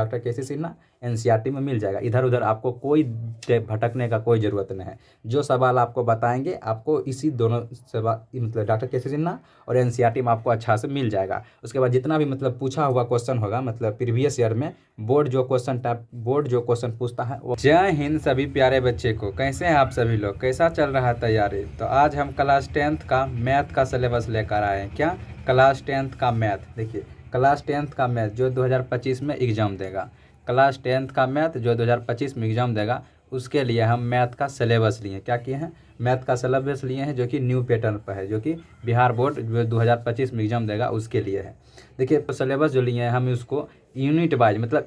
Doctor केसी Sinha NCERT में मिल जाएगा। इधर उधर आपको कोई भटकने का कोई ज़रूरत नहीं है। जो सवाल आपको बताएंगे आपको इसी दोनों सवाल मतलब डॉक्टर केसी सिन्हा और एनसीईआरटी में आपको अच्छा से मिल जाएगा। उसके बाद जितना भी मतलब पूछा हुआ क्वेश्चन होगा मतलब प्रीवियस ईयर में बोर्ड जो क्वेश्चन पूछता है वो। जय हिंद सभी प्यारे बच्चे को, कैसे हैं आप सभी लोग, कैसा चल रहा है तैयारी। तो आज हम क्लास 10th का मैथ का सिलेबस लेकर आए हैं। क्या क्लास 10th का मैथ। देखिए क्लास 10th का मैथ जो 2025 में एग्ज़ाम देगा, क्लास 10th का मैथ जो 2025 में एग्ज़ाम देगा, उसके लिए हम मैथ का सिलेबस लिए। क्या किए हैं, मैथ का सिलेबस लिए हैं जो कि न्यू पैटर्न पर है, जो कि बिहार बोर्ड जो 2025 में एग्ज़ाम देगा उसके लिए है। देखिए तो सिलेबस जो लिए हैं हम उसको यूनिट वाइज मतलब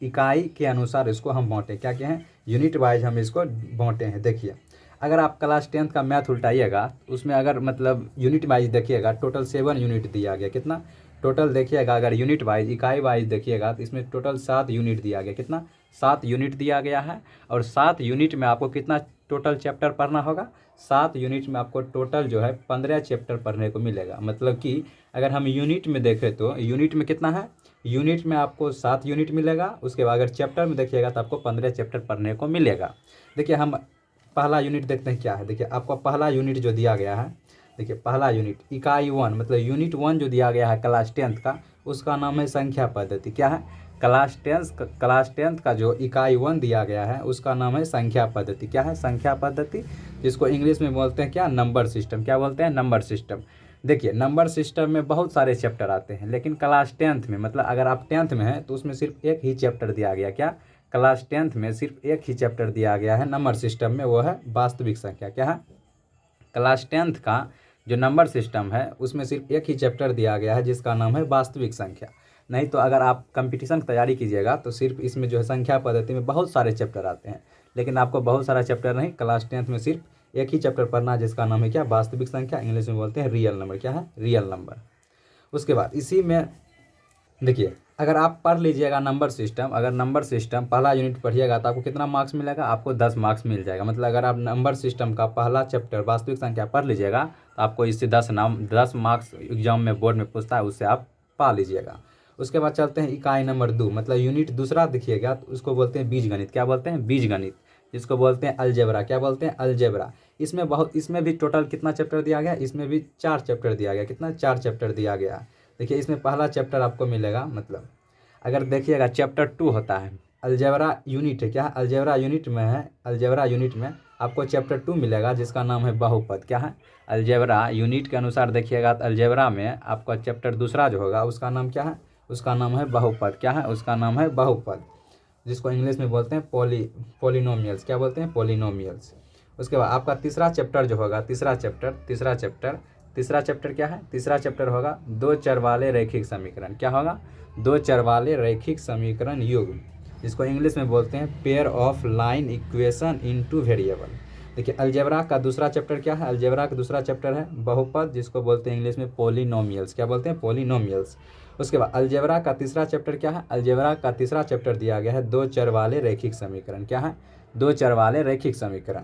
इकाई के अनुसार इसको हम बाँटे। क्या क्या हैं, यूनिट वाइज हम इसको बाँटे हैं। देखिए अगर आप क्लास 10th का मैथ उल्टाइएगा उसमें अगर मतलब यूनिट वाइज देखिएगा टोटल 7 यूनिट दिया गया। कितना टोटल देखिएगा, अगर यूनिट वाइज इकाई वाइज देखिएगा तो इसमें टोटल 7 यूनिट दिया गया। कितना 7 यूनिट दिया गया है। और 7 यूनिट में आपको कितना टोटल चैप्टर पढ़ना होगा, 7 यूनिट में आपको टोटल जो है 15 चैप्टर पढ़ने को मिलेगा। मतलब कि अगर हम यूनिट में देखें तो यूनिट में कितना है, यूनिट में आपको 7 यूनिट मिलेगा। उसके बाद अगर चैप्टर में देखिएगा तो आपको 15 चैप्टर पढ़ने को मिलेगा। देखिए हम पहला यूनिट देखते हैं क्या है। देखिए आपको पहला यूनिट जो दिया गया है, देखिए पहला यूनिट इकाई 1 मतलब यूनिट 1 जो दिया गया है क्लास 10th का, उसका नाम है संख्या पद्धति। क्या है, क्लास 10th का जो इकाई 1 दिया गया है उसका नाम है संख्या पद्धति। क्या है, संख्या पद्धति, जिसको इंग्लिश में बोलते हैं क्या, नंबर सिस्टम। क्या बोलते हैं, नंबर सिस्टम। देखिए नंबर सिस्टम में बहुत सारे चैप्टर आते हैं, लेकिन क्लास 10th में मतलब अगर आप 10th में हैं तो उसमें सिर्फ एक ही चैप्टर दिया गया। क्या, क्लास 10th में सिर्फ एक ही चैप्टर दिया गया है नंबर सिस्टम में, वो है वास्तविक संख्या। क्या है, क्लास 10th का जो नंबर सिस्टम है उसमें सिर्फ एक ही चैप्टर दिया गया है जिसका नाम है वास्तविक संख्या। नहीं तो अगर आप कंपटीशन की तैयारी कीजिएगा तो सिर्फ इसमें जो है संख्या पद्धति में बहुत सारे चैप्टर आते हैं, लेकिन आपको बहुत सारा चैप्टर नहीं, क्लास 10th में सिर्फ एक ही चैप्टर पढ़ना है जिसका नाम है क्या, वास्तविक संख्या। इंग्लिश में बोलते हैं रियल नंबर। क्या है, रियल नंबर। उसके बाद इसी में देखिए अगर आप पढ़ लीजिएगा नंबर सिस्टम, अगर नंबर सिस्टम पहला यूनिट पढ़िएगा तो आपको कितना मार्क्स मिलेगा, आपको 10 मार्क्स मिल जाएगा। मतलब अगर आप नंबर सिस्टम का पहला चैप्टर वास्तविक संख्या पढ़ लीजिएगा तो आपको इससे 10 मार्क्स एग्जाम में बोर्ड में पूछता है, उससे आप पा लीजिएगा। उसके बाद चलते हैं इकाई नंबर 2 मतलब यूनिट दूसरा देखिएगा तो उसको बोलते हैं बीजगणित। क्या बोलते हैं, बीजगणित, जिसको बोलते हैं अलजेब्रा। क्या बोलते हैं, अलजेब्रा। इसमें भी टोटल कितना चैप्टर दिया गया, इसमें भी 4 चैप्टर दिया गया। कितना, 4 चैप्टर दिया गया। देखिए इसमें पहला चैप्टर आपको मिलेगा, मतलब अगर देखिएगा चैप्टर 2 होता है अलजेब्रा यूनिट है। क्या है, अलजेब्रा यूनिट में है, अलजेब्रा यूनिट में आपको चैप्टर 2 मिलेगा जिसका नाम है बहुपद। क्या है, अलजेब्रा यूनिट के अनुसार देखिएगा तो अलजेब्रा में आपका चैप्टर दूसरा जो होगा उसका नाम क्या है, उसका नाम है बहुपद। क्या है, उसका नाम है बहुपद, जिसको इंग्लिश में बोलते हैं पॉलिनोमियल्स। क्या बोलते हैं, पॉलिनोमियल्स। उसके बाद आपका तीसरा चैप्टर जो होगा, तीसरा चैप्टर क्या है, तीसरा चैप्टर होगा 2 चर वाले रैखिक समीकरण। क्या होगा, 2 चर वाले रैखिक समीकरण युग्म, जिसको इंग्लिश में बोलते हैं pair of line equation into variable. देखिए अलजेब्रा का दूसरा चैप्टर क्या है, अलजेब्रा का दूसरा चैप्टर है बहुपद, जिसको बोलते हैं इंग्लिश में पॉलिनोमियल्स। क्या बोलते हैं, पॉलिनोमियल्स। उसके बाद अलजेब्रा का तीसरा चैप्टर क्या है, अलजेब्रा का तीसरा चैप्टर दिया गया है 2 चर वाले रैखिक समीकरण। क्या है, 2 चर वाले रैखिक समीकरण।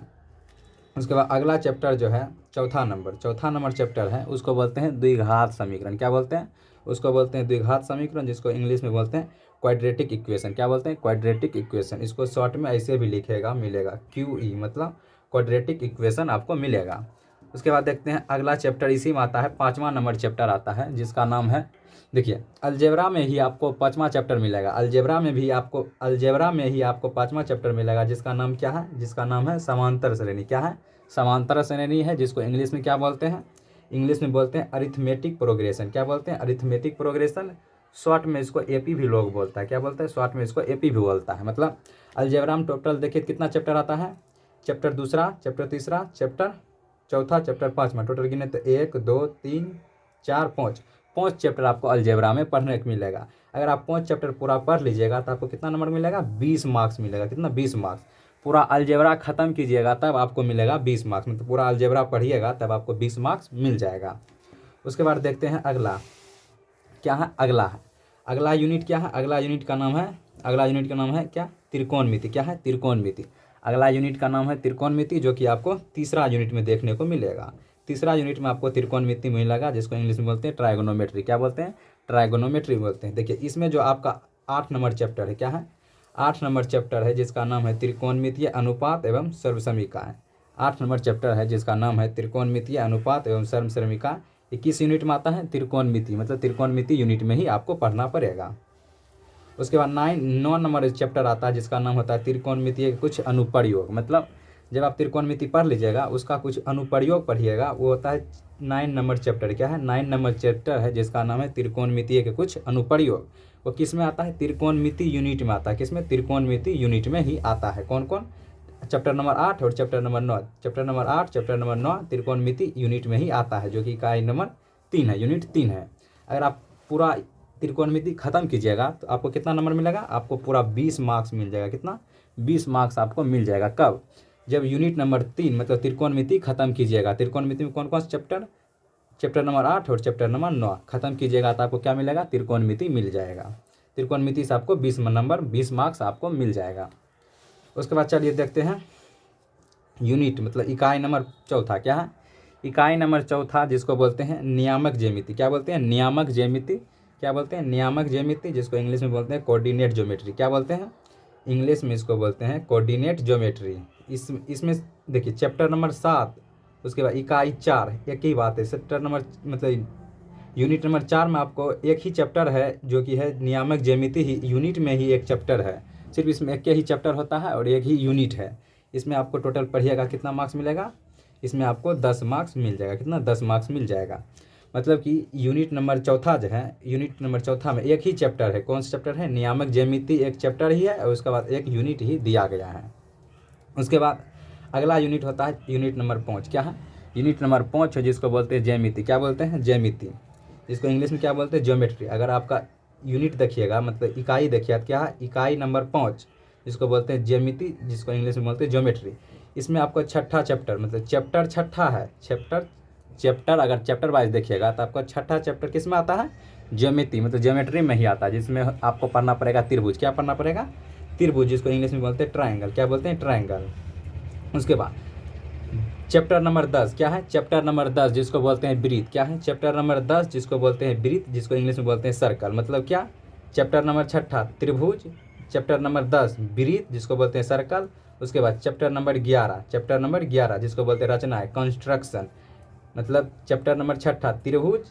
उसके बाद अगला चैप्टर जो है चौथा नंबर चैप्टर है, उसको बोलते हैं द्विघात समीकरण। क्या बोलते हैं, उसको बोलते हैं द्विघात समीकरण, जिसको इंग्लिश में बोलते हैं क्वाड्रेटिक इक्वेशन। क्या बोलते हैं, क्वाड्रेटिक इक्वेशन। इसको शॉर्ट में ऐसे भी मिलेगा QE मतलब क्वाड्रेटिक इक्वेशन आपको मिलेगा। उसके बाद देखते हैं अगला चैप्टर इसी में आता है, 5वां नंबर चैप्टर आता है जिसका नाम है, देखिए अलजेब्रा में ही आपको 5वां चैप्टर मिलेगा, अलजेब्रा में ही आपको 5वां चैप्टर मिलेगा जिसका नाम क्या है, जिसका नाम है समांतर श्रेणी। क्या है, समांतर श्रेणी है, जिसको इंग्लिश में क्या बोलते हैं, इंग्लिश में बोलते हैं अरिथमेटिक प्रोग्रेशन। क्या बोलते हैं, अरिथमेटिक प्रोग्रेशन। शॉर्ट में इसको AP भी लोग बोलता है। क्या बोलते हैं, शॉर्ट में इसको AP भी बोलता है। मतलब अलजेब्रा में टोटल देखिए कितना चैप्टर आता है, चैप्टर दूसरा, चैप्टर तीसरा, चैप्टर चौथा, चैप्टर 5वां, टोटल गिने तो 1 2 3 4 5 चैप्टर आपको अलजेब्रा में पढ़ने को मिलेगा। अगर आप 5 चैप्टर पूरा पढ़ लीजिएगा तो आपको कितना नंबर मिलेगा, 20 मार्क्स मिलेगा। कितना, 20 मार्क्स। पूरा अलजेब्रा खत्म कीजिएगा तब आपको मिलेगा 20 मार्क्स, मतलब पूरा अलजेब्रा पढ़िएगा तब आपको 20 मार्क्स मिल जाएगा। उसके बाद देखते हैं अगला क्या है, अगला यूनिट क्या है, अगला यूनिट का नाम है क्या, त्रिकोणमिति। क्या है, त्रिकोणमिति। अगला यूनिट का नाम है त्रिकोणमिति, जो कि आपको तीसरा यूनिट में देखने को मिलेगा। तीसरा यूनिट में आपको त्रिकोणमिति मिलेगा, जिसको इंग्लिश में बोलते हैं ट्राइगोनोमेट्री। क्या बोलते हैं, ट्राइगोनोमेट्री बोलते हैं। देखिए इसमें जो आपका 8 नंबर चैप्टर है। क्या है? 8 नंबर चैप्टर है जिसका नाम है त्रिकोणमितीय अनुपात एवं सर्वसमीकाएं। 8 नंबर चैप्टर है जिसका नाम है त्रिकोणमितीय अनुपात एवं सर्वसमीका। ये किस यूनिट में आता है? त्रिकोणमिति, मतलब त्रिकोणमिति यूनिट में ही आपको पढ़ना पड़ेगा। उसके बाद 9 नंबर चैप्टर आता है जिसका नाम होता है त्रिकोणमितीय के कुछ अनुप्रयोग। मतलब जब आप त्रिकोणमिति पढ़ लीजिएगा उसका कुछ अनुप्रयोग पढ़िएगा, वो होता है 9 नंबर चैप्टर। क्या है? 9 नंबर चैप्टर है जिसका नाम है त्रिकोणमितीय के कुछ अनुप्रयोग। वो किस में आता है? त्रिकोणमिति यूनिट में आता है। किस में? त्रिकोणमिति यूनिट में ही आता है। कौन कौन? चैप्टर नंबर 8 और chapter number 9। Chapter number 8 chapter number 9 त्रिकोणमिति यूनिट में ही आता है, जो कि इकाई नंबर 3 है, यूनिट 3 है। अगर आप पूरा त्रिकोणमिति खत्म कीजिएगा तो आपको कितना नंबर मिलेगा? आपको पूरा 20 मार्क्स मिल जाएगा। कितना? 20 मार्क्स आपको मिल जाएगा। कब? जब यूनिट नंबर 3 मतलब त्रिकोणमिति खत्म कीजिएगा। त्रिकोणमिति में कौन कौन से चैप्टर? चैप्टर नंबर 8 और चैप्टर नंबर 9 खत्म कीजिएगा तो आपको क्या मिलेगा? त्रिकोणमिति मिल जाएगा। त्रिकोणमिति से आपको 20 नंबर 20 मार्क्स आपको मिल जाएगा। उसके बाद चलिए देखते हैं यूनिट मतलब इकाई नंबर चौथा। क्या है? इकाई नंबर चौथा जिसको बोलते हैं नियामक ज्यामिति। क्या बोलते हैं? नियामक ज्यामिति। क्या बोलते हैं? नियामक ज्यामिति, जिसको इंग्लिश में बोलते हैं कोऑर्डिनेट ज्योमेट्री। क्या बोलते हैं? इंग्लिश में इसको बोलते हैं कोऑर्डिनेट ज्योमेट्री। इसमें देखिए चैप्टर नंबर 7, उसके बाद इकाई 4, एक ही बात है। चैप्टर नंबर मतलब यूनिट नंबर 4 में आपको एक ही चैप्टर है जो कि है नियामक ज्यामिति ही यूनिट में ही एक चैप्टर है। सिर्फ इसमें एक ही चैप्टर होता है और एक ही यूनिट है। इसमें आपको टोटल पढ़िएगा कितना मार्क्स मिलेगा? इसमें आपको 10 मार्क्स मिल जाएगा। कितना? 10 मार्क्स मिल जाएगा। मतलब कि यूनिट नंबर चौथा जो है, यूनिट नंबर चौथा में एक ही चैप्टर है। कौन सा चैप्टर है? नियामक ज्यामिति एक चैप्टर ही है और उसके बाद एक यूनिट ही दिया गया है। उसके बाद अगला यूनिट होता है यूनिट नंबर 5। क्या है? यूनिट नंबर 5 है जिसको बोलते हैं ज्यामिति। क्या बोलते हैं? ज्यामिति, जिसको इंग्लिश में क्या बोलते हैं? ज्योमेट्री। अगर आपका यूनिट देखिएगा मतलब इकाई देखिए क्या है? इकाई नंबर 5 जिसको बोलते हैं ज्यामिति, जिसको इंग्लिश में बोलते हैं ज्योमेट्री। इसमें आपको छठा चैप्टर मतलब चैप्टर छठा है। चैप्टर अगर चैप्टर वाइज देखिएगा तो आपका छठा चैप्टर किस में आता है? ज्योमेट्री मतलब ज्योमेट्री में ही आता है, जिसमें आपको पढ़ना पड़ेगा त्रिभुज। क्या पढ़ना पड़ेगा? त्रिभुज, जिसको इंग्लिश में बोलते हैं ट्रायंगल। क्या बोलते हैं? ट्रायंगल। उसके बाद चैप्टर नंबर 10। क्या है? चैप्टर नंबर 10 जिसको बोलते हैं वृत्त। क्या है? चैप्टर नंबर 10 जिसको बोलते हैं वृत्त, जिसको इंग्लिश में बोलते हैं सर्कल। मतलब क्या? चैप्टर नंबर 6 त्रिभुज, चैप्टर नंबर 10 वृत्त जिसको बोलते हैं सर्कल। उसके बाद चैप्टर नंबर 11 जिसको बोलते हैं रचनाएं, कंस्ट्रक्शन। मतलब चैप्टर नंबर 6 त्रिभुज,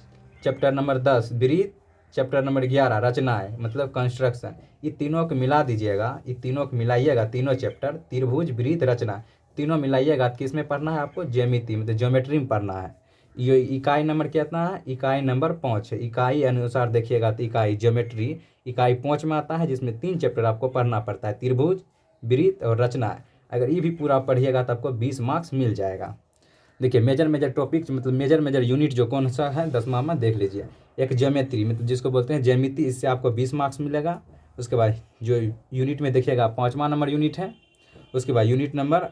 चैप्टर नंबर 10 वृत्त, चैप्टर नंबर 11 रचनाएं मतलब कंस्ट्रक्शन। ये तीनों को मिला दीजिएगा, ये तीनों को मिलाइएगा, तीनों चैप्टर त्रिभुज वृत्त रचना तीनों मिलाइएगा। किस में पढ़ना है आपको? ज्यामिति मतलब ज्योमेट्री में पढ़ना है। ये इकाई नंबर कितना है? इकाई नंबर 5 है। इकाई अनुसार देखिएगा तो इकाई ज्योमेट्री इकाई 5 में आता है, जिसमें 3 चैप्टर आपको पढ़ना पड़ता है, त्रिभुज वृत्त और रचना। अगर ये भी पूरा पढ़िएगा तो आपको 20 मार्क्स मिल जाएगा। देखिए मेजर टॉपिक मतलब मेजर यूनिट जो कौन सा है 10वां में देख लीजिए। एक ज्योमेट्री मतलब जिसको बोलते हैं ज्यामिति, इससे आपको 20 मार्क्स मिलेगा। उसके बाद जो यूनिट में देखिएगा 5वां नंबर यूनिट है। उसके बाद यूनिट नंबर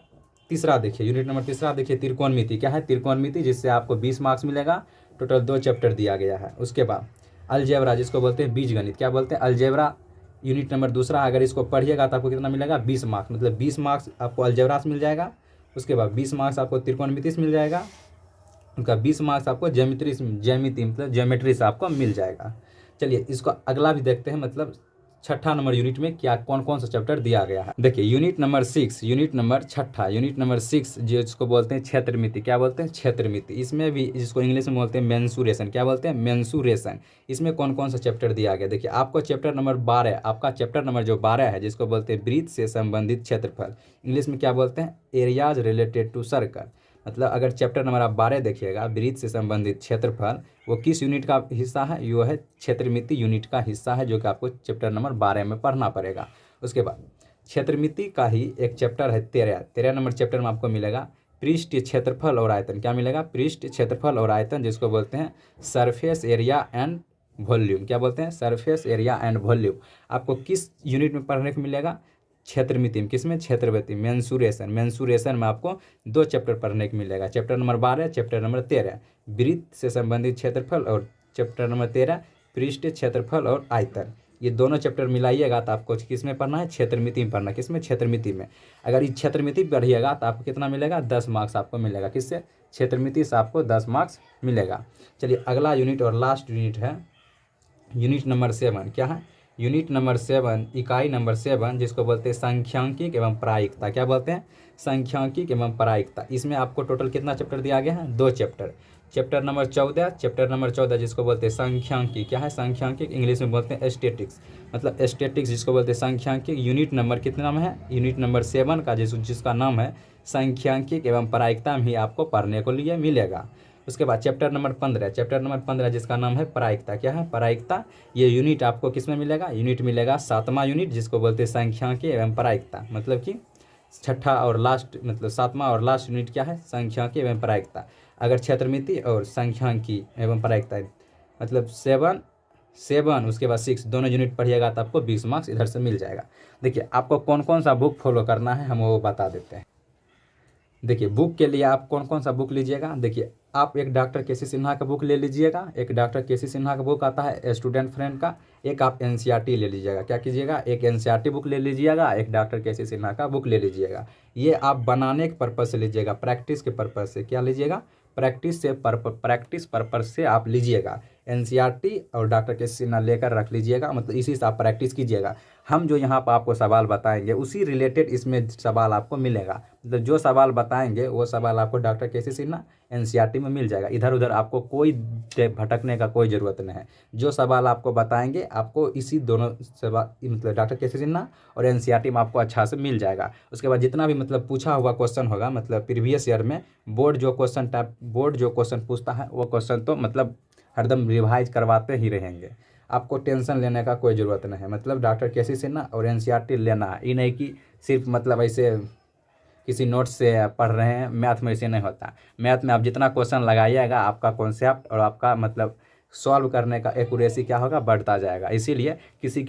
तीसरा देखिए त्रिकोणमिति। क्या है? त्रिकोणमिति, जिससे आपको 20 मार्क्स मिलेगा। टोटल 2 चैप्टर दिया गया है। उसके बाद अलजेब्रा जिसको बोलते हैं बीजगणित। क्या बोलते हैं? Algebra unit number 2। अगर इसको पढ़िएगा तो आपको कितना मिलेगा? 20 मार्क्स मतलब 20 मार्क्स आपको अलजेब्रा से मिल जाएगा। उसके बाद 20 मार्क्स आपको त्रिकोणमिति से मिल जाएगा। उनका 20 मार्क्स आपको ज्यामिति मतलब ज्योमेट्री से आपको मिल जाएगा। चलिए इसको अगला भी देखते हैं, मतलब 6ठा नंबर यूनिट में क्या कौन कौन सा चैप्टर दिया गया है। देखिए यूनिट नंबर 6 यूनिट नंबर 6 जिसको बोलते हैं क्षेत्रमिति। क्या बोलते हैं? क्षेत्रमिति। इसमें भी जिसको इंग्लिश में बोलते हैं मेंसुरेशन। क्या बोलते हैं? मेंसुरेशन। इसमें कौन कौन सा चैप्टर दिया गया? देखिए आपको चैप्टर नंबर 12, आपका चैप्टर नंबर जो 12 है जिसको बोलते हैं वृत्त से संबंधित क्षेत्रफल। इंग्लिश में क्या बोलते हैं? Areas related to circle. मतलब अगर चैप्टर नंबर आप 12 देखिएगा वृत्त से संबंधित क्षेत्रफल, वो किस यूनिट का हिस्सा है? यो है क्षेत्रमिति यूनिट का हिस्सा है, जो कि आपको चैप्टर नंबर 12 में पढ़ना पड़ेगा। उसके बाद क्षेत्रमिति का ही एक चैप्टर है 13 नंबर चैप्टर में आपको मिलेगा पृष्ठ क्षेत्रफल और आयतन। क्या मिलेगा? पृष्ठ क्षेत्रफल और आयतन, जिसको बोलते हैं सरफेस एरिया एंड वॉल्यूम। क्या बोलते हैं? Surface area and volume. आपको किस यूनिट में पढ़ने को मिलेगा? क्षेत्रमिति में। किसमें? क्षेत्रमिति मेंसुरेशन में आपको 2 चैप्टर पढ़ने को मिलेगा। चैप्टर नंबर 12, चैप्टर नंबर 13 वृत्त से संबंधित क्षेत्रफल और चैप्टर नंबर 13 पृष्ठ क्षेत्रफल और आयतन। ये दोनों चैप्टर मिलाइएगा तो आपको किस में पढ़ना है? क्षेत्रमिति में पढ़ना है। किसमें? क्षेत्रमिति में। अगर ये क्षेत्रमिति पढ़िएगा तो आपको कितना मिलेगा? 10 मार्क्स आपको मिलेगा। किससे? क्षेत्रमिति से आपको 10 मार्क्स मिलेगा। चलिए अगला यूनिट और लास्ट यूनिट है यूनिट नंबर 7। क्या है? यूनिट नंबर 7 इकाई नंबर 7 जिसको बोलते हैं सांख्यिकी एवं प्रायिकता। क्या बोलते हैं? सांख्यिकी एवं प्रायिकता। इसमें आपको टोटल कितना चैप्टर दिया गया है? 2 चैप्टर। चैप्टर नंबर 14 जिसको बोलते हैं सांख्यिकी। क्या है? सांख्यिकी इंग्लिश में बोलते हैं स्टैटिक्स, मतलब स्टैटिक्स जिसको बोलते हैं सांख्यिकी। यूनिट नंबर कितना नाम है? यूनिट नंबर 7 का जिसका नाम है सांख्यिकी एवं प्रायिकता में ही आपको पढ़ने को लिए मिलेगा। उसके बाद चैप्टर नंबर 15 जिसका नाम है प्रायिकता। क्या है? प्रायिकता। ये यूनिट आपको किस में मिलेगा? यूनिट मिलेगा 7वां यूनिट जिसको बोलते हैं सांख्यिकी एवं प्रायिकता, मतलब कि छठा और लास्ट, मतलब 7वां और लास्ट यूनिट क्या है? सांख्यिकी एवं प्रायिकता। अगर क्षेत्रमिति और सांख्यिकी एवं प्रायिकता मतलब 7 उसके बाद 6 दोनों यूनिट पढ़िएगा तो आपको 20 मार्क्स इधर से मिल जाएगा। देखिए आपको कौन कौन सा बुक फॉलो करना है हम वो बता देते हैं। देखिए बुक के लिए आप कौन कौन सा बुक लीजिएगा। देखिए आप एक डॉक्टर के सी सिन्हा का बुक ले लीजिएगा, एक डॉक्टर के सी सिन्हा का बुक आता है स्टूडेंट फ्रेंड का, एक आप एनसीईआरटी ले लीजिएगा। क्या कीजिएगा? एक एनसीईआरटी बुक ले लीजिएगा, एक डॉक्टर के सी सिन्हा का बुक ले लीजिएगा। ये आप बनाने के पर्पज़ से लीजिएगा, प्रैक्टिस के पर्पज़ से। क्या लीजिएगा? प्रैक्टिस पर्पज़ से आप लीजिएगा। एनसीईआरटी और डॉक्टर के सी सिन्हा लेकर रख लीजिएगा, मतलब इसी से आप प्रैक्टिस कीजिएगा। हम जो यहाँ पर आपको सवाल बताएंगे उसी रिलेटेड इसमें सवाल आपको मिलेगा, मतलब जो सवाल बताएंगे वो सवाल आपको डॉक्टर के सी सिन्हा एनसीईआरटी में मिल जाएगा। इधर उधर आपको कोई भटकने का कोई ज़रूरत नहीं है। जो सवाल आपको बताएंगे आपको इसी दोनों सवाल, मतलब डॉक्टर के सी सिन्हा और एनसीईआरटी में आपको अच्छा से मिल जाएगा। उसके बाद जितना भी मतलब पूछा हुआ क्वेश्चन होगा, मतलब प्रीवियस ईयर में बोर्ड जो क्वेश्चन पूछता है वो क्वेश्चन तो मतलब हरदम रिवाइज करवाते ही रहेंगे। आपको टेंशन लेने का कोई ज़रूरत नहीं है। मतलब डॉक्टर के सी सिन्हा और एनसीईआरटी लेना है, ये नहीं कि सिर्फ मतलब ऐसे किसी नोट से पढ़ रहे हैं। मैथ में ऐसे नहीं होता। मैथ में आप जितना क्वेश्चन लगाइएगा आपका कॉन्सेप्ट और आपका मतलब सॉल्व करने का एक्यूरेसी क्या होगा? बढ़ता जाएगा। इसीलिए किसी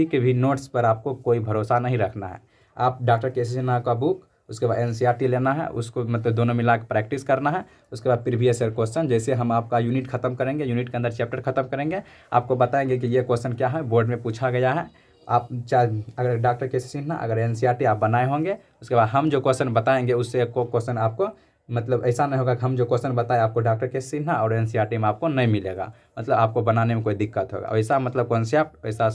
के भी नोट्स पर आपको कोई भरोसा नहीं रखना है। आप डॉक्टर के सी सिन्हा का बुक, उसके बाद एनसीईआरटी लेना है, उसको मतलब दोनों मिला के प्रैक्टिस करना है। उसके बाद प्रीवियस ईयर क्वेश्चन, जैसे हम आपका यूनिट खत्म करेंगे, यूनिट के अंदर चैप्टर खत्म करेंगे, आपको बताएंगे कि ये क्वेश्चन क्या है, बोर्ड में पूछा गया है। आप चाहे अगर डॉक्टर के सी सिन्हा अगर एनसीईआरटी आप बनाए होंगे, उसके बाद हम जो क्वेश्चन बताएंगे उससे एक क्वेश्चन आपको, मतलब ऐसा नहीं होगा कि हम जो क्वेश्चन बताए आपको डॉक्टर के सी सिन्हा और एनसीईआरटी में आपको नहीं मिलेगा, मतलब आपको बनाने में कोई दिक्कत होगा। ऐसा मतलब कॉन्सेप्ट, ऐसा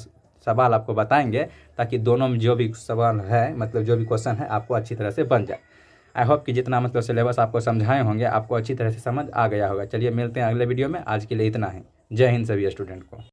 सवाल आपको बताएंगे ताकि दोनों में जो भी सवाल है, मतलब जो भी क्वेश्चन है आपको अच्छी तरह से बन जाए। आई होप कि जितना मतलब सिलेबस आपको समझाए होंगे आपको अच्छी तरह से समझ आ गया होगा। चलिए मिलते हैं अगले वीडियो में। आज के लिए इतना ही। जय हिंद सभी स्टूडेंट को।